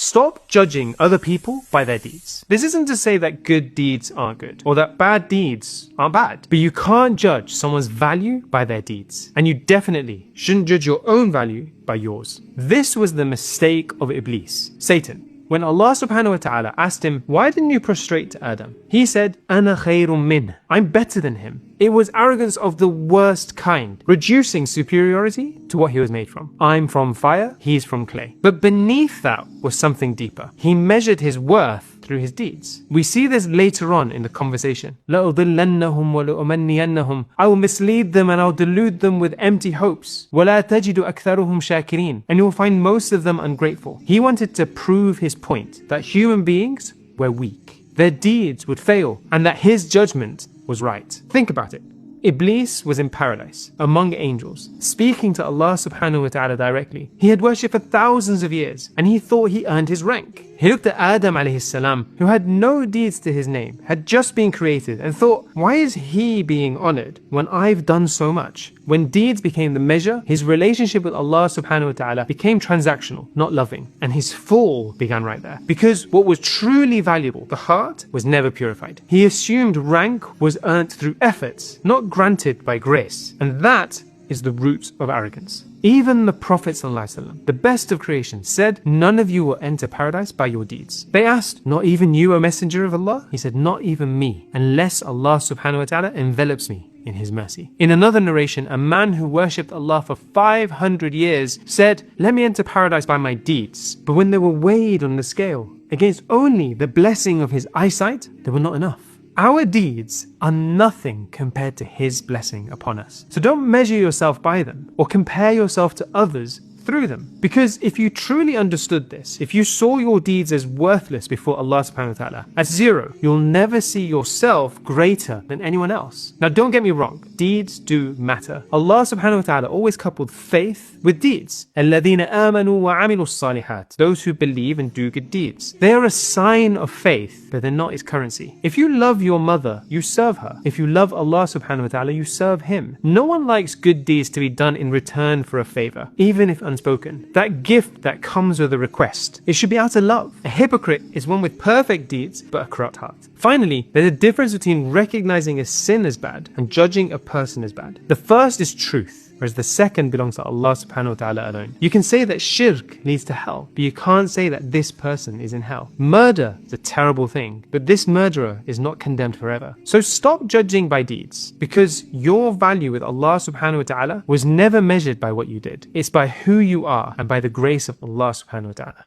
Stop judging other people by their deeds. This isn't to say that good deeds aren't good or that bad deeds aren't bad, but you can't judge someone's value by their deeds. And you definitely shouldn't judge your own value by yours. This was the mistake of Iblis, Satan. When Allah subhanahu wa ta'ala asked him, why didn't you prostrate to Adam? He said, Ana khayrun min. I'm better than him. It was arrogance of the worst kind, reducing superiority to what he was made from. I'm from fire, he's from clay. But beneath that was something deeper. He measured his worth through his deeds. We see this later on in the conversation. لَأُضِلَّنَّهُمْ وَلَأُمَنِّيَنَّهُمْ I will mislead them and I'll delude them with empty hopes. وَلَا تَجِدُ أَكْثَرُهُمْ شَاكِرِينَ And you will find most of them ungrateful. He wanted to prove his point that human beings were weak. Their deeds would fail and that his judgment was right. Think about it. Iblis was in paradise, among angels, speaking to Allah subhanahu wa ta'ala directly. He had worshipped for thousands of years, and he thought he earned his rank. He looked at Adam alayhi salam, who had no deeds to his name, had just been created, and thought, why is he being honored when I've done so much? When deeds became the measure, his relationship with Allah subhanahu wa ta'ala became transactional, not loving, and his fall began right there. Because what was truly valuable, the heart, was never purified. He assumed rank was earned through efforts, not granted by grace, and that is the root of arrogance. Even the Prophet ﷺ, the best of creation, said, none of you will enter paradise by your deeds. They asked, not even you, O Messenger of Allah? He said, not even me, unless Allah subhanahu wa ta'ala envelops me in his mercy. In another narration, a man who worshipped Allah for 500 years said, let me enter paradise by my deeds. But when they were weighed on the scale against only the blessing of his eyesight, they were not enough. Our deeds are nothing compared to his blessing upon us. So don't measure yourself by them or compare yourself to others through them. Because if you truly understood this, if you saw your deeds as worthless before Allah subhanahu wa ta'ala, as zero, you'll never see yourself greater than anyone else. Now don't get me wrong, deeds do matter. Allah subhanahu wa ta'ala always coupled faith with deeds. الَّذِينَ آمَنُوا وَعَمِلُوا الصَّالِحَاتِ Those who believe and do good deeds. They are a sign of faith, but they're not its currency. If you love your mother, you serve her. If you love Allah subhanahu wa ta'ala, you serve him. No one likes good deeds to be done in return for a favor, even if unspoken. That gift that comes with a request, it should be out of love. A hypocrite is one with perfect deeds but a corrupt heart. Finally, there's a difference between recognizing a sin as bad and judging a person as bad. The first is truth, whereas the second belongs to Allah subhanahu wa ta'ala alone. You can say that shirk leads to hell, but you can't say that this person is in hell. Murder is a terrible thing, but this murderer is not condemned forever. So stop judging by deeds, because your value with Allah subhanahu wa ta'ala was never measured by what you did. It's by who you are and by the grace of Allah subhanahu wa ta'ala.